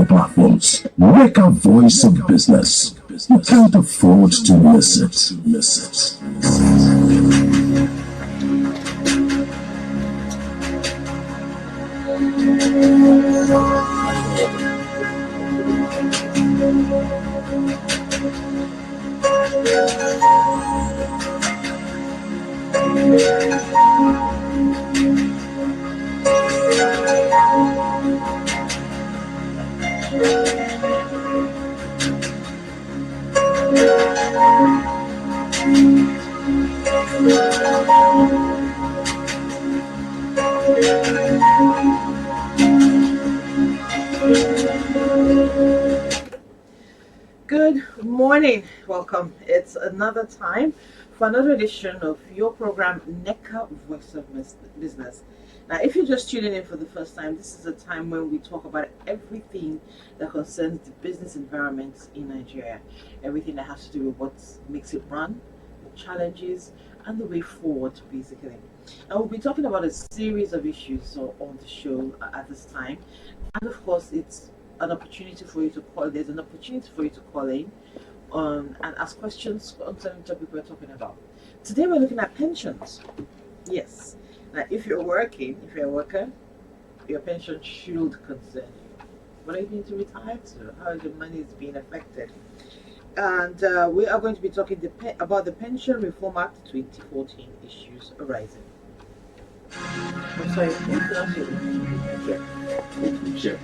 all platforms. Make a voice of business. Can't afford to miss it. Good morning. Welcome. It's another time for another edition of your program, NECA Voice of Business. Now, if you're just tuning in for the first time, this is a time when we talk about everything that concerns the business environment in Nigeria, everything that has to do with what makes it run, the challenges, and the way forward, basically. And we'll be talking about a series of issues on the show at this time. And of course, it's an opportunity for you to call. There's an opportunity for you to call in and ask questions concerning the topic we're talking about. Today we're looking at pensions. Yes. Now, if you're a worker, your pension should concern you. What are you going to retire to? How is your money being affected? And we are going to be talking about the Pension Reform Act 2014 issues arising. I'm sorry, can you pronounce your name? Oguche,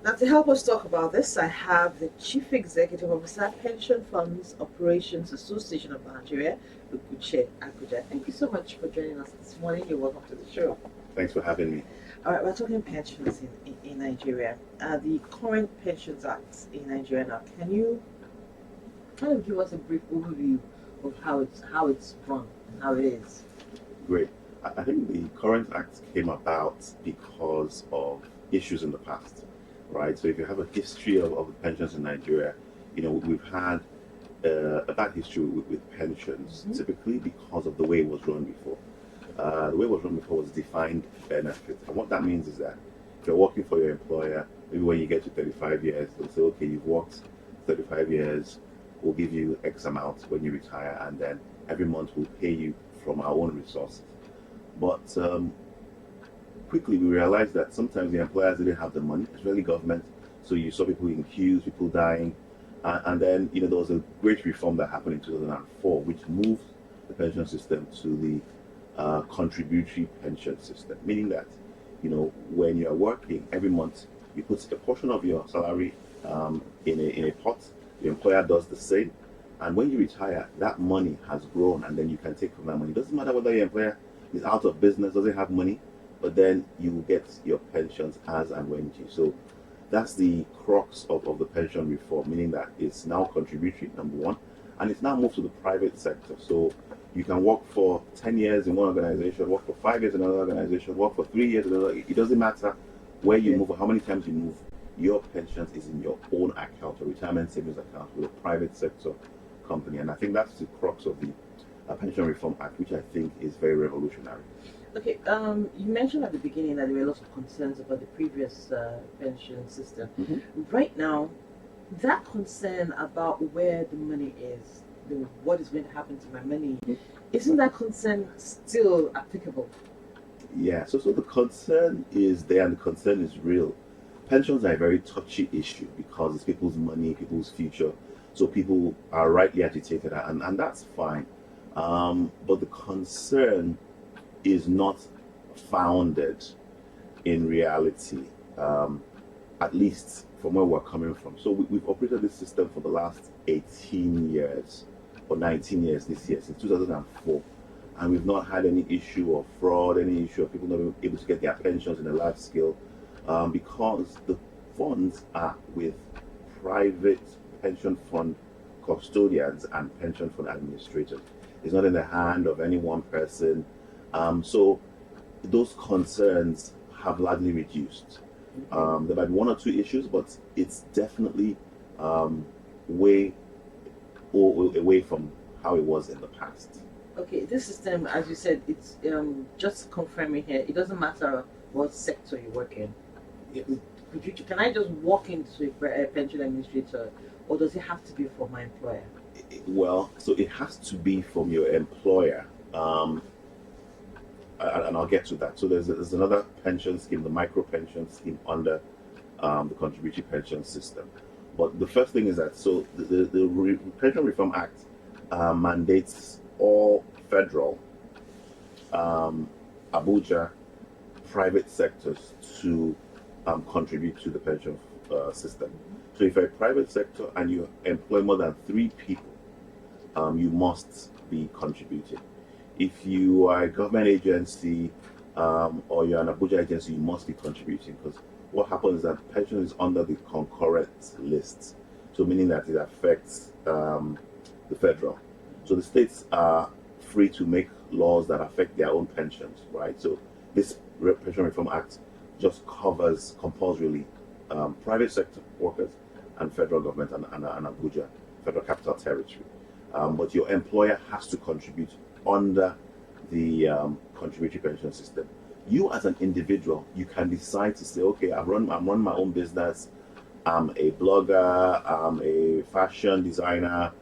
Now, to help us talk about this, I have the Chief Executive Officer, Pension Funds Operations Association of Nigeria, Oguche, Agudah. Thank you so much for joining us this morning. You're welcome to the show. Thanks for having me. All right, we're talking pensions in Nigeria. The current Pensions Act in Nigeria now. Can you kind of give us a brief overview of how it's run and how it is? Great. I think the current act came about because of issues in the past, right? So if you have a history of the pensions in Nigeria, we've had a bad history with pensions, typically because of the way it was run before. The way it was run before was defined benefit. And what that means is that if you're working for your employer, maybe when you get to 35 years, they'll say, okay, you've worked 35 years, we'll give you X amount when you retire, and then every month we'll pay you from our own resources. But quickly we realized that sometimes the employers didn't have the money, especially government. So you saw people in queues, people dying. And then, there was a great reform that happened in 2004, which moved the pension system to the contributory pension system, meaning that, when you're working every month, you put a portion of your salary in a pot. The employer does the same. And when you retire, that money has grown, and then you can take from that money. It doesn't matter whether your employer is out of business, doesn't have money, but then you will get your pensions as and when you. So that's the crux of the pension reform, meaning that it's now contributory, number one, and it's now moved to the private sector. So you can work for 10 years in one organization, work for 5 years in another organization, work for 3 years in another. It doesn't matter where you move or how many times you move. Your pensions is in your own account, or retirement savings account, with a private sector company. And I think that's the crux of the Pension Reform Act, which I think is very revolutionary. Okay, you mentioned at the beginning that there were lots of concerns about the previous pension system. Right now, that concern about where the money is, what is going to happen to my money, isn't that concern still applicable? Yeah, so the concern is there, and the concern is real. Pensions are a very touchy issue because it's people's money, people's future. So people are rightly agitated, and that's fine. But the concern is not founded in reality, at least from where we're coming from. So we've operated this system for the last 18 years, or 19 years this year, since 2004. And we've not had any issue of fraud, any issue of people not being able to get their pensions in a large scale, because the funds are with private pension fund custodians and pension fund administrators. It's not in the hand of any one person. So those concerns have largely reduced. There might be one or two issues, but it's definitely way away from how it was in the past. Okay, this system, as you said, it's just confirming here. It doesn't matter what sector you work in. Yes. Can I just walk into a pension administrator, or does it have to be for my employer? Well, so it has to be from your employer. And I'll get to that. So there's another pension scheme, the micro pension scheme under the contributory pension system. But the first thing is that the Pension Reform Act mandates all federal, Abuja, private sectors to contribute to the pension system. So if you're a private sector and you employ more than 3 people, you must be contributing. If you are a government agency or you're an Abuja agency, you must be contributing, because what happens is that pension is under the concurrent list. So meaning that it affects the federal. So the states are free to make laws that affect their own pensions, right? So this Pension Reform Act just covers compulsorily private sector workers and federal government and Abuja, Federal Capital Territory. But your employer has to contribute under the contributory pension system. You as an individual, you can decide to say, okay, I'm running my own business. I'm a blogger. I'm a fashion designer.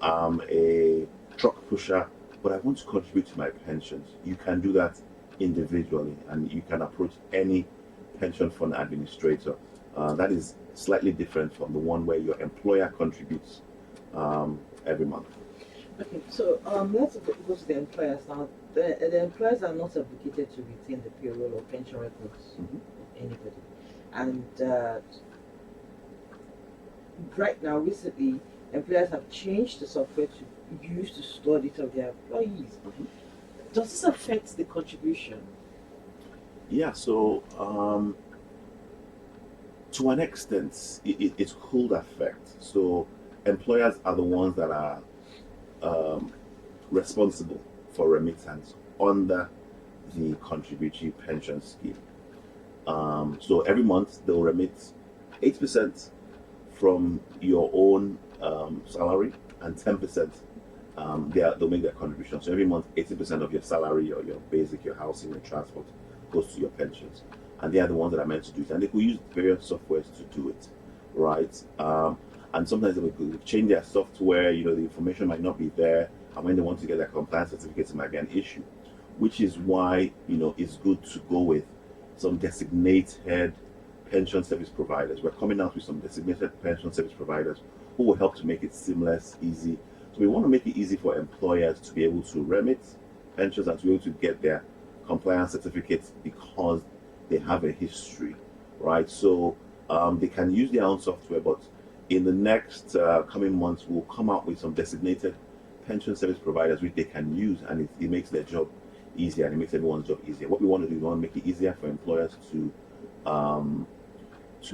I'm a truck pusher, but I want to contribute to my pensions. You can do that individually, and you can approach any pension fund administrator. That is slightly different from the one where your employer contributes every month. Okay, so let's go to the employers now. The employers are not obligated to retain the payroll or pension records Mhm. of anybody. And right now, recently, employers have changed the software to use to store data of their employees. Mhm. Does this affect the contribution? Yeah, so to an extent, it could affect. So employers are the ones that are responsible for remittance under the contributory pension scheme. So every month they'll remit 8% from your own salary, and 10% they'll make their contribution. So every month, 80% of your salary or your basic, your housing, your transport goes to your pensions. And they are the ones that are meant to do it. And they could use various softwares to do it, right? And sometimes they will change their software, the information might not be there. And when they want to get their compliance certificates, it might be an issue, which is why, it's good to go with some designated pension service providers. We're coming out with some designated pension service providers who will help to make it seamless, easy. So we want to make it easy for employers to be able to remit pensions and to be able to get their compliance certificates because they have a history, right? So they can use their own software, but in the next coming months, we'll come out with some designated pension service providers which they can use, and it makes their job easier, and it makes everyone's job easier. What we want to do, we want to make it easier for employers to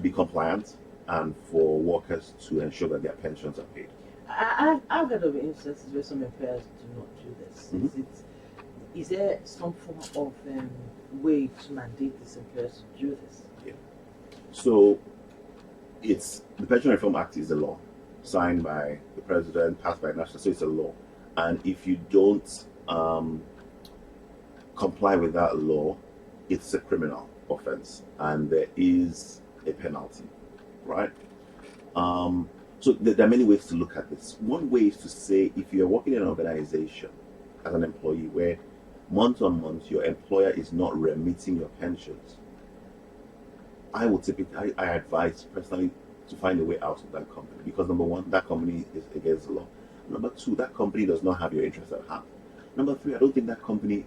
be compliant and for workers to ensure that their pensions are paid. I've heard of instances where some employers do not do this. Mhm. Is there some form of way to mandate these employers to do this? Yeah. So it's the Pension Reform Act is a law signed by the president, passed by national, so it's a law. And if you don't comply with that law, it's a criminal offense, and there is a penalty, right? So there are many ways to look at this. One way is to say if you're working in an organization as an employee where month on month your employer is not remitting your pensions, I would typically I advise personally to find a way out of that company, because number one, that company is against the law. Number two, that company does not have your interest at heart. Number three, I don't think that company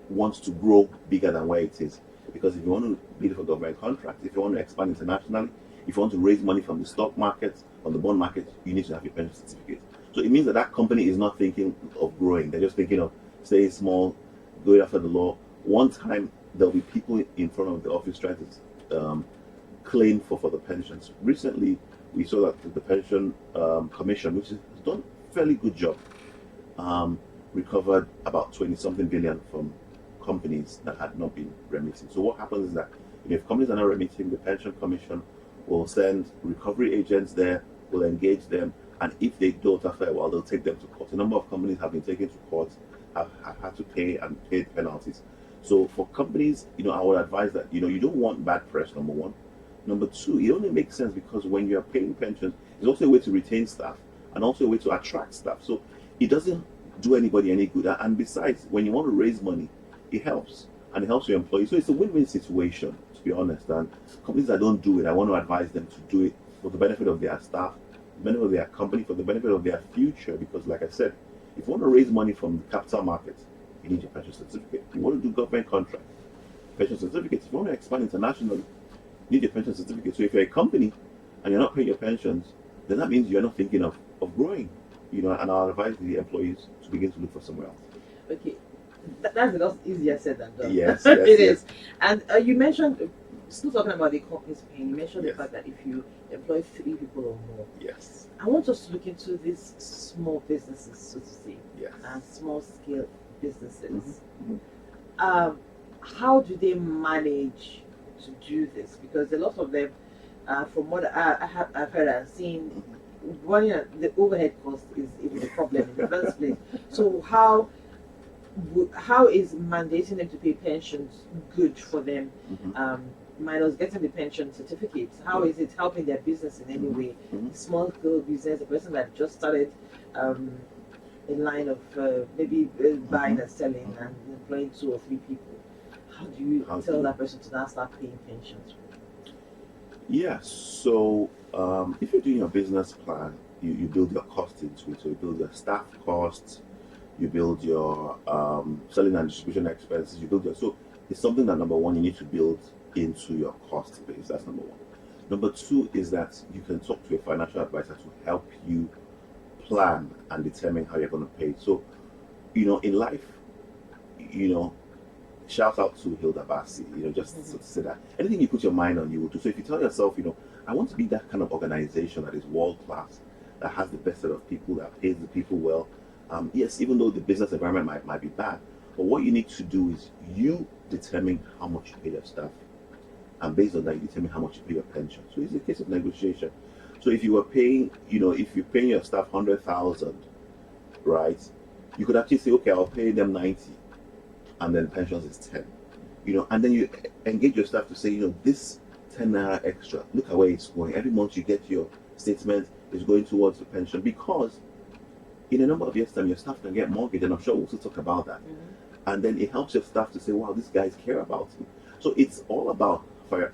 wants to grow bigger than where it is. Because if you want to bid for government contracts, if you want to expand internationally, if you want to raise money from the stock market, from the bond market, you need to have your pension certificate. So it means that that company is not thinking of growing. They're just thinking of staying small, going after the law. One time, there'll be people in front of the office trying to claim for the pensions. Recently, we saw that the pension commission, which has done a fairly good job, recovered about 20 something billion from companies that had not been remitting. So what happens is that if companies are not remitting, the pension commission will send recovery agents there, will engage them, And if they don't after a while, they'll take them to court. A number of companies have been taken to court, have had to pay and paid penalties. So for companies, I would advise that, you don't want bad press, number one. Number two, it only makes sense because when you're paying pensions, it's also a way to retain staff and also a way to attract staff. So it doesn't do anybody any good. And besides, when you want to raise money, it helps. And it helps your employees. So it's a win-win situation, to be honest. And companies that don't do it, I want to advise them to do it for the benefit of their staff, the benefit of their company, for the benefit of their future. Because like I said, if you want to raise money from the capital market, you need your pension certificate. If you want to do government contract, pension certificate. If you want to expand internationally, you need your pension certificate. So if you're a company and you're not paying your pensions, then that means you're not thinking of growing. And I'll advise the employees to begin to look for somewhere else. Okay, that's a lot easier said than done. Yes, it yes. is. And you mentioned, still talking about the company's paying, you mentioned Yes. the fact that if you employ 3 people or more, Yes. I want us to look into these small businesses, so to say, Yes. and small scale businesses. Mhm. How do they manage to do this? Because a lot of them, from what I've heard and seen, the overhead cost is even a problem in the first place. So how is mandating them to pay pensions good for them? Mhm. Minus getting the pension certificates, how is it helping their business in any way? Mhm. Small scale business, a person that just started a line of maybe buying and selling and employing 2 or 3 people. How do you tell that person to now start paying pensions? Yeah, so if you're doing your business plan, you build your cost into it. So you build your staff costs, you build your selling and distribution expenses, so it's something that number one you need to build into your cost base. That's number one. Number two is that you can talk to a financial advisor to help you plan and determine how you're going to pay. So, in life, shout out to Hilda Bassi, just to say that anything you put your mind on, you will do. So if you tell yourself, I want to be that kind of organization that is world class, that has the best set of people, that pays the people well. Yes, even though the business environment might be bad, but what you need to do is you determine how much you pay your staff, and based on that, you determine how much you pay your pension. So it's a case of negotiation. So if you were paying, if you're paying your staff 100,000, right, you could actually say, okay, I'll pay them 90, and then pensions is 10, and then you engage your staff to say, this 10 naira extra, look at where it's going. Every month you get your statement is going towards the pension, because in a number of years' time, your staff can get mortgage, and I'm sure we'll also talk about that. And then it helps your staff to say, wow, these guys care about me. So it's all about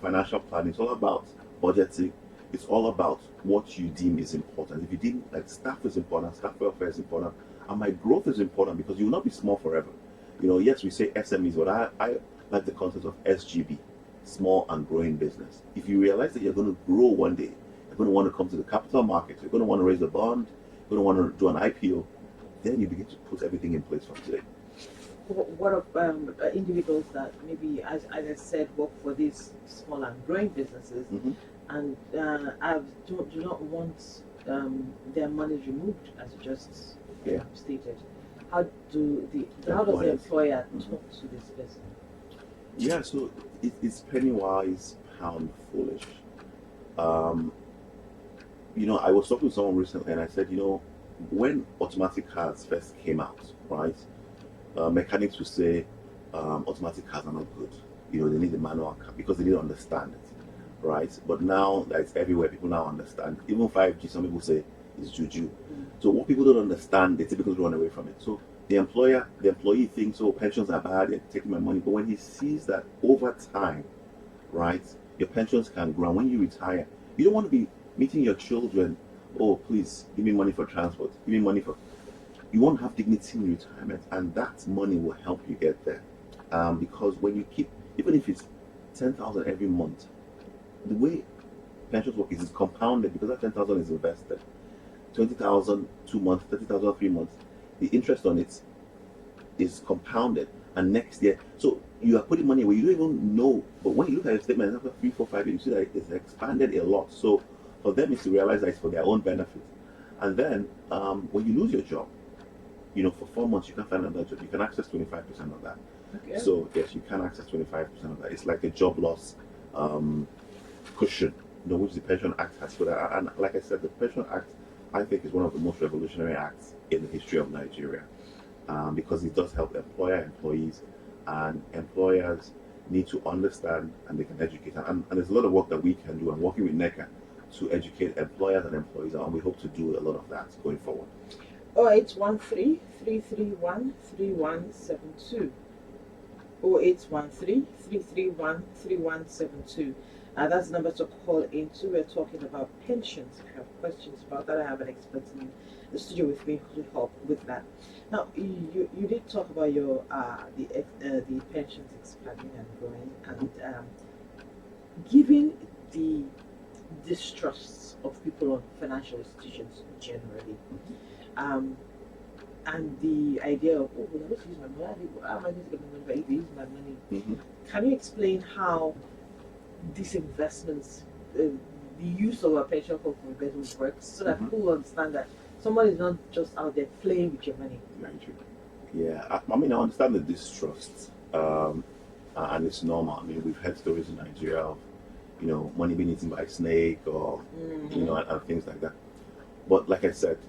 financial planning. It's all about budgeting. It's all about what you deem is important. If you deem like staff is important, staff welfare is important, and my growth is important, because you will not be small forever. Yes, we say SMEs, but I like the concept of SGB, small and growing business. If you realize that you're going to grow one day, you're going to want to come to the capital market, you're going to want to raise a bond, you're going to want to do an IPO, then you begin to put everything in place from today. What of individuals that maybe, as I said, work for these small and growing businesses, and do not want their money removed, as you just stated? How does the employer talk to this person? Yeah, so it's penny wise, pound foolish. I was talking to someone recently, and I said, when automatic cars first came out, right? Mechanics would say automatic cars are not good. They need a manual car because they didn't understand it, right? But now that it's everywhere, people now understand. Even 5G, some people say is juju. So what people don't understand, they typically run away from it. So the employee thinks, oh, pensions are bad, they're taking my money. But when he sees that over time, right, your pensions can grow. When you retire, you don't want to be meeting your children, oh, please give me money for transport, give me money for. You won't have dignity in retirement, and that money will help you get there. Because when you keep, even if it's 10,000 every month, the way pensions work is it's compounded, because that 10,000 is invested. 20,000 2 months, 30,000 3 months. The interest on it is compounded, and next year, so you are putting money where you don't even know. But when you look at your statement after 3, 4, 5 years, you see that it's expanded a lot. So for them, is to realize that it's for their own benefit. And then when you lose your job, for 4 months you can't find another job, you can access 25% of that. Okay. So yes, you can access 25% of that. It's like a job loss cushion, which the Pension Act has put out. And like I said, the Pension Act I think is one of the most revolutionary acts in the history of Nigeria, because it does help employees, and employers need to understand and they can educate. And there's a lot of work that we can do. I'm working with NECA to educate employers and employees, and we hope to do a lot of that going forward. 0813-331-3172. 0813-331-3172. That's the number to call into. We're talking about pensions. If you have questions about that, I have an expert in the studio with me to help with that. Now, you did talk about your the pensions expanding and growing, and given the distrusts of people on financial institutions generally, and the idea of, oh, well, I'm going to use my money. How am I going to get my money back if I use my money? Can you explain how these investments, the use of a pension fund for investment works, so that people understand that someone is not just out there playing with your money? Yeah, I mean, I understand the distrust, and it's normal. I mean, we've heard stories in Nigeria of, money being eaten by a snake, or and things like that. But like I said,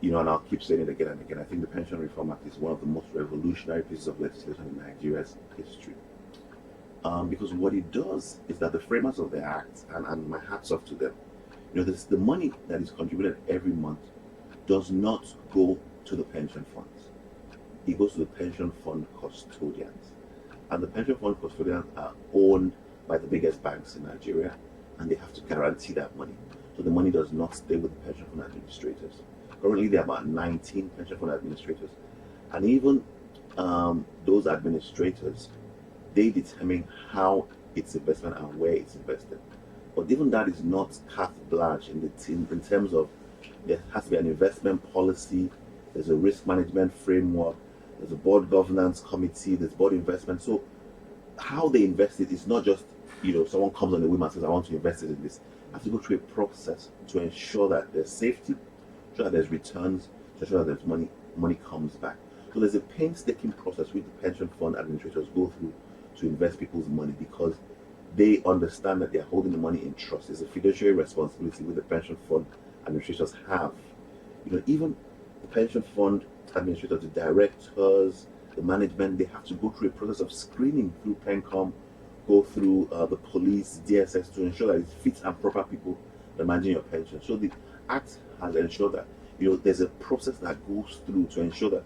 and I'll keep saying it again and again, I think the Pension Reform Act is one of the most revolutionary pieces of legislation in Nigeria's history. Because what it does is that the framers of the act, and my hats off to them, the money that is contributed every month does not go to the pension funds. It goes to the pension fund custodians. And the pension fund custodians are owned by the biggest banks in Nigeria, and they have to guarantee that money. So the money does not stay with the pension fund administrators. Currently, there are about 19 pension fund administrators. And even those administrators, they determine how it's investment and where it's invested. But even that is not carte blanche in terms of there has to be an investment policy, there's a risk management framework, there's a board governance committee, there's board investment. So how they invest it is not just, someone comes on the whim and says, I want to invest it in this. I have to go through a process to ensure that there's safety, ensure that there's returns, ensure that there's money comes back. So there's a painstaking process which the pension fund administrators go through to invest people's money, because they understand that they're holding the money in trust. It's a fiduciary responsibility which the pension fund administrators have. Even the pension fund administrators, the directors, the management, they have to go through a process of screening through PENCOM, go through the police, DSS, to ensure that it's fit and proper people that are managing your pension. So the Act has ensured that there's a process that goes through to ensure that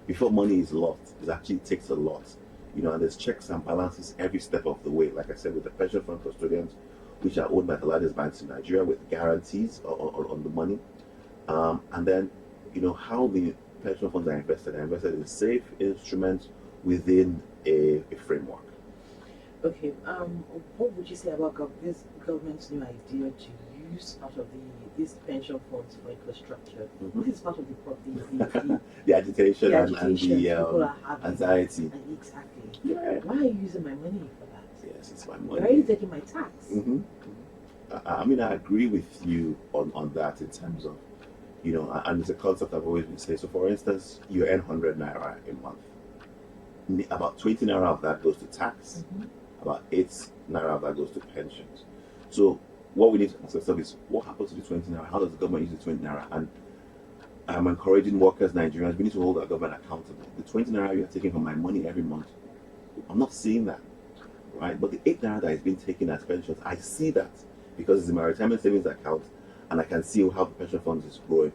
before money is lost, it actually takes a lot. And there's checks and balances every step of the way. Like I said, with the pension fund custodians, which are owned by the largest banks in Nigeria, with guarantees on the money, and then how the pension funds are invested in safe instruments within a framework. Okay, what would you say about this government's new idea to use part of these pension funds for infrastructure? This is part of the the agitation, and people are having, anxiety. Exactly. Yeah. Why are you using my money for that? Yes, it's my money. Why are you taking my tax? I mean, I agree with you on that in terms of, and it's a concept I've always been saying. So, for instance, you earn 100 naira a month. About 20 naira of that goes to tax. About 8 naira of that goes to pensions. So, what we need to ask ourselves is, what happens to the 20 naira? How does the government use the 20 naira? And I'm encouraging workers, Nigerians, we need to hold our government accountable. The 20 naira you're taking from my money every month, I'm not seeing that, right? But the 8 naira that is being taken as pensions, I see that, because it's in my retirement savings account, and I can see how the pension funds is growing.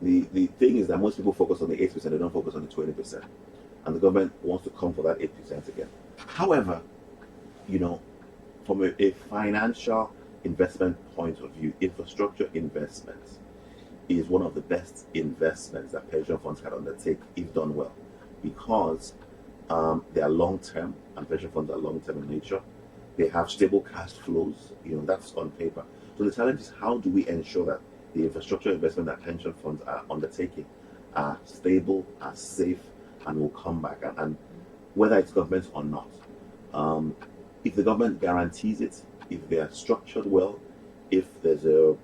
The thing is that most people focus on the 8%, they don't focus on the 20%. And the government wants to come for that 8% again. However, from a financial investment point of view, infrastructure investments is one of the best investments that pension funds can undertake if done well, because they are long-term, and pension funds are long-term in nature. They have stable cash flows, that's on paper. So the challenge is, how do we ensure that the infrastructure investment that pension funds are undertaking are stable, are safe, and will come back, and whether it's government or not. If the government guarantees it, if they are structured well, if there's a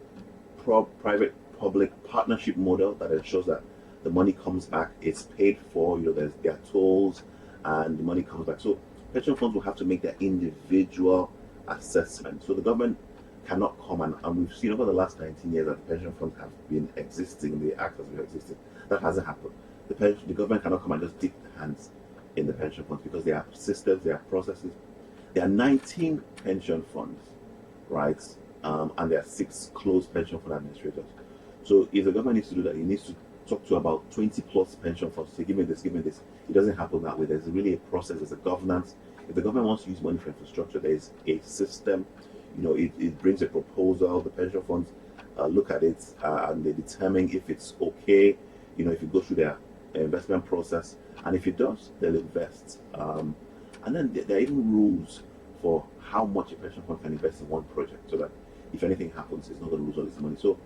private-public partnership model that ensures that the money comes back, it's paid for, there are tolls, and the money comes back. So pension funds will have to make their individual assessment. So the government cannot come and we've seen over the last 19 years that the pension funds have been existing, the act has been existing. That hasn't happened. The government cannot come and just dip their hands in the pension funds because there are systems, there are processes. There are 19 pension funds, right? And there are 6 closed pension fund administrators. So if the government needs to do that, it needs to talk to about 20 plus pension funds to say, give me this, give me this. It doesn't happen that way. There's really a process, there's a governance. If the government wants to use money for infrastructure, there is a system. It brings a proposal, the pension funds look at it and they determine if it's okay, if it goes through their investment process, and if it does, they'll invest. And then there are even rules for how much a pension fund can invest in one project, so that if anything happens, it's not going to lose all its money. So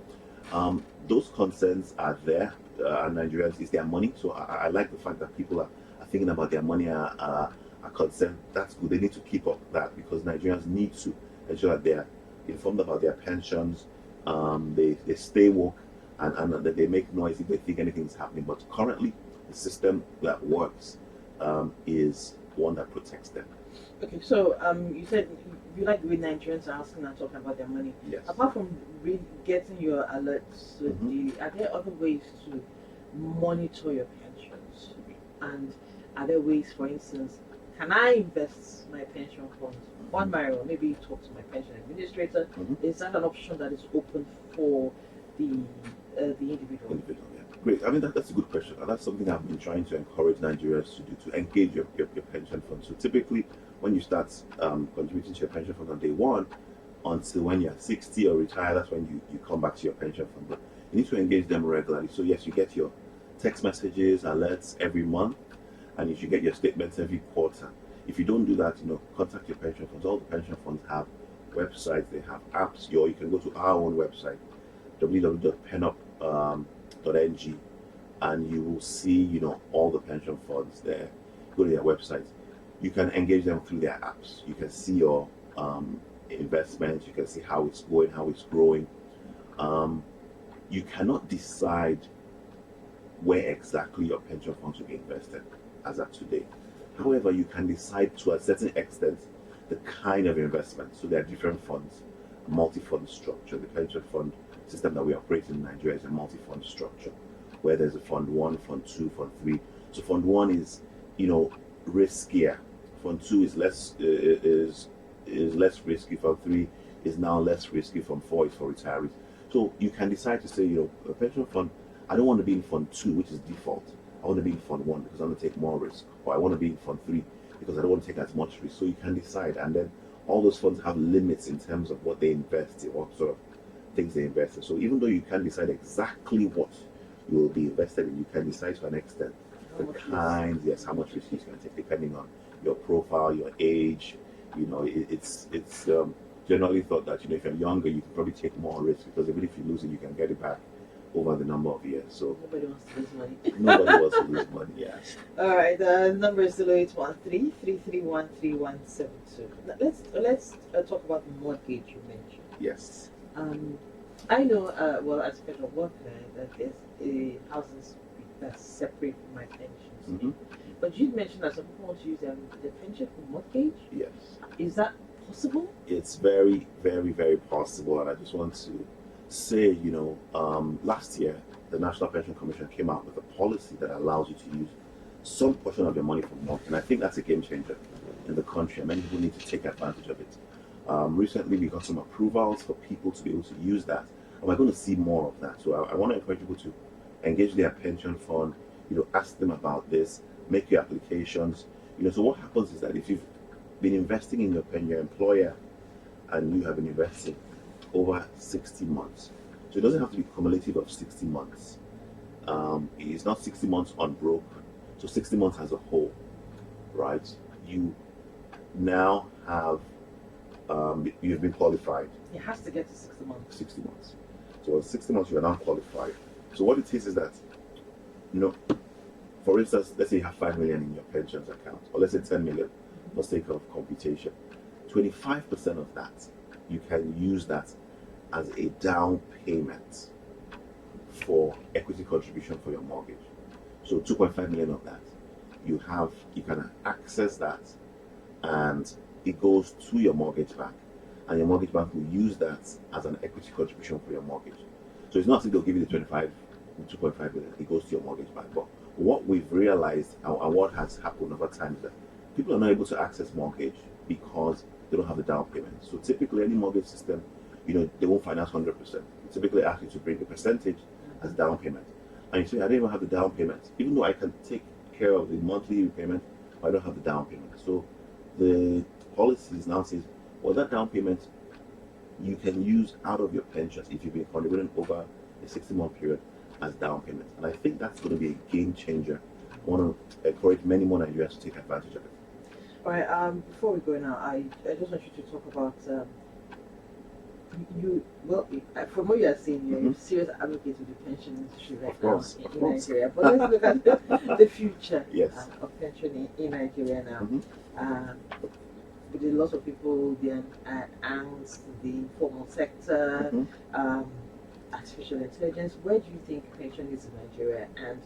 those concerns are there, and Nigerians, it's their money. So I like the fact that people are thinking about their money, are concerned. That's good. They need to keep up that, because Nigerians need to ensure that they're informed about their pensions, they stay woke, and that they make noise if they think anything is happening. But currently, the system that works is one that protects them. Okay, so you said you like the way Nigerians are asking and talking about their money. Yes. Apart from getting your alerts daily, are there other ways to monitor your pensions? And are there ways, for instance, can I invest my pension funds on my own? Maybe talk to my pension administrator. Is that an option that is open for the individual? Yeah. Great. I mean, that's a good question, and that's something I've been trying to encourage Nigerians to do, to engage your pension fund. So typically, when you start contributing to your pension fund on day one, until when you're 60 or retire, that's when you come back to your pension fund. But you need to engage them regularly. So yes, you get your text messages, alerts every month, and you should get your statements every quarter. If you don't do that, contact your pension funds. All the pension funds have websites, they have apps. You can go to our own website, www.penop.ng, and you will see, all the pension funds there. Go to their website. You can engage them through their apps. You can see your investments. You can see how it's going, how it's growing. You cannot decide where exactly your pension funds will be invested as of today. However, you can decide to a certain extent the kind of investment. So there are different funds, multi-fund structure. The pension fund system that we operate in Nigeria is a multi-fund structure, where there's a fund 1, fund 2, fund 3. So fund 1 is, riskier. Fund 2 is less risky. Fund 3 is now less risky. Fund 4 is for retirees. So you can decide to say, a pension fund, I don't want to be in fund 2, which is default. I want to be in fund 1 because I want to take more risk, or I want to be in fund 3 because I don't want to take as much risk. So you can decide, and then all those funds have limits in terms of what they invest in, what sort of things they invest in. So even though you can't decide exactly what you will be invested in, you can decide to an extent the kinds, yes, how much risk you can take, depending on your profile, your age. It's generally thought that if you're younger, you can probably take more risk, because even if you lose it, you can get it back over the number of years. So nobody wants to lose money. Nobody wants to lose money. Yes. All right. The number is 0813-331-3172. Let's talk about the mortgage you mentioned. Yes. I know. As a federal worker, that there's a houses that's separate from my pensions. But you mentioned that some people want to use their pension for mortgage. Yes. Is that possible? It's very, very, very possible, and I just want to say, last year the National Pension Commission came out with a policy that allows you to use some portion of your money for mortgage, and I think that's a game changer in the country, and many people need to take advantage of it. Recently, we got some approvals for people to be able to use that, and we're going to see more of that. So I want to encourage people to engage their pension fund, ask them about this, make your applications. So what happens is that if you've been investing in your employer, and you have been investing over 60 months, so it doesn't have to be cumulative of 60 months. It's not 60 months unbroken, so 60 months as a whole, right? You now have you've been qualified. It has to get to 60 months. 60 months. So at 60 months you are now qualified. So what it is that, for instance, let's say you have 5 million in your pensions account, or let's say 10 million for sake of computation. 25% of that, you can use that as a down payment for equity contribution for your mortgage. So 2.5 million of that, you can access that, and it goes to your mortgage bank. and your mortgage bank will use that as an equity contribution for your mortgage. So it's not as if they'll give you the 2.5 million, it goes to your mortgage bank. But what we've realized and what has happened over time is that people are not able to access mortgage because they don't have the down payment. So typically, any mortgage system, they won't finance 100%. They typically ask you to bring a percentage as down payment. And you say, I don't even have the down payment, even though I can take care of the monthly repayment, but I don't have the down payment. So the policies now says, well, that down payment you can use out of your pensions if you've been contributing over a 60-month period as down payment. And I think that's going to be a game changer. I want to encourage many more Nigerians to take advantage of it. All right. Before we go now, I just want you to talk about from what you are saying, you're a serious advocate of the pension industry right now in Nigeria. But let's look at the future of pension in Nigeria now. With a lot of people, the angst, the informal sector, artificial intelligence. Where do you think pension is in Nigeria and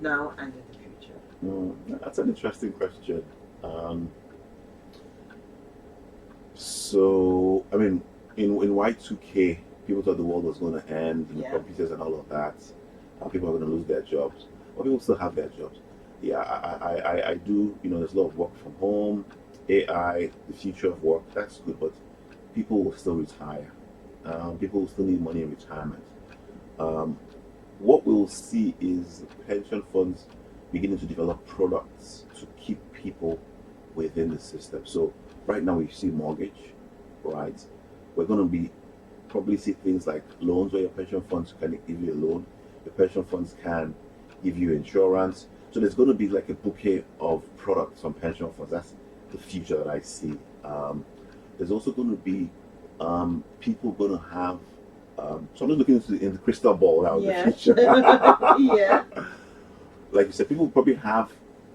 now and in the future? That's an interesting question. So, I mean, in Y2K, people thought the world was going to end, computers and all of that. People are going to lose their jobs. But people still have their jobs. Yeah, I do, there's a lot of work from home, AI, the future of work, that's good, but people will still retire. People will still need money in retirement. What we'll see is pension funds beginning to develop products to keep people within the system. So right now we see mortgage, right? We're going to probably see things like loans where your pension funds can give you a loan. Your pension funds can give you insurance. So there's going to be like a bouquet of products from pension funds. That's the future that I see. There's also going to be people going to have. So I'm just looking in the crystal ball now. In the future. Like you said, people probably have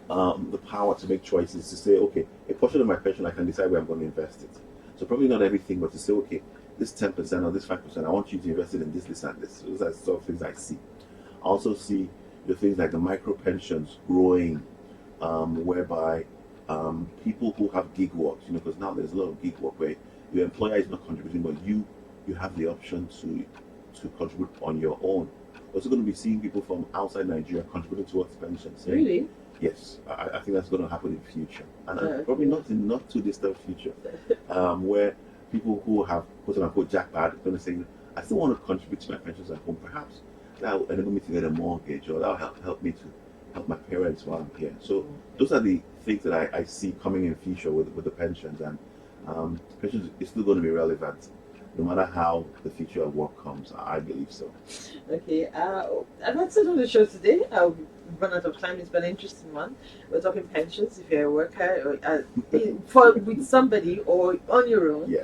the power to make choices to say, okay, a portion of my pension I can decide where I'm going to invest it. So probably not everything, but to say, okay, this 10% or this 5%, I want you to invest it in this, this, and this. Those are sort of things I see. I also see the things like the micro pensions growing, whereby people who have gig work, because now there's a lot of gig work where your employer is not contributing, but you have the option to contribute on your own. Also going to be seeing people from outside Nigeria contributing towards pensions. Really? Yes, I think that's going to happen in the future, and probably not in not too distant future, where people who have quote unquote jackpot are going to say, I still want to contribute to my pensions at home. Perhaps that will enable me to get a mortgage, or that will help me to help my parents while I'm here. So those are the things that I see coming in future with the pensions, and pensions is still going to be relevant no matter how the future of work comes. I believe so. Okay, and that's it on the show today. I've run out of time. It's been an interesting one. We're talking pensions. If you're a worker or with somebody or on your own,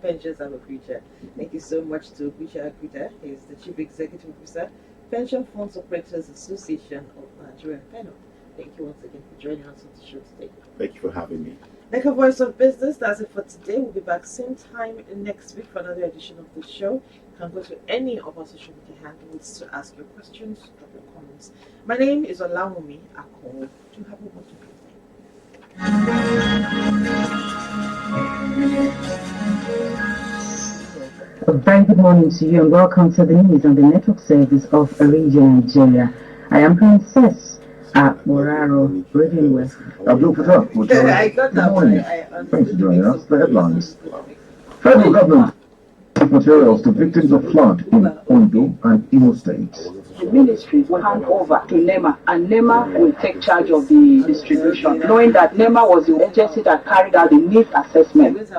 pensions have a future. Thank you so much to Oguche Agudah. He's the Chief Executive Officer, Pension Funds Operators Association of Nigeria, PENOP. Thank you once again for joining us on the show today. Thank you for having me. Like a voice of business, that's it for today. We'll be back same time next week for another edition of the show. You can go to any of our social media handles to ask your questions, drop your comments. My name is Olawumi Akol. Do have a wonderful day. A very good morning to you and welcome to the news on the network service of Radio Nigeria. I am Princess at Moraro, Reading West. Abdul Fatah, I got that one. Thanks for joining us. The headlines. Federal government materials to victims of flood in Ondo and Imo states. The ministry will hand over to NEMA, and NEMA will take charge of the distribution, knowing that NEMA was the agency that carried out the needs assessment.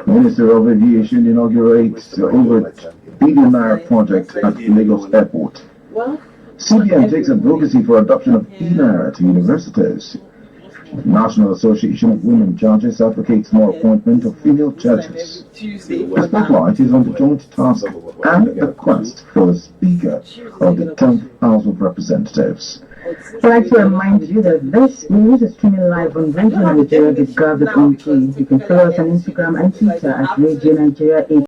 Minister of Aviation inaugurates over $1 billion project at Lagos Airport. CBN takes advocacy for adoption of e-naira to universities. National Association of Women Judges advocates more appointment of female judges. The spotlight is on the joint task and the quest for the Speaker of the 10th House of Representatives. I'd like to remind you that this news is streaming live on Radio Nigeria, discovered on Key. You can follow us on Instagram and Twitter at Radio Nigeria 8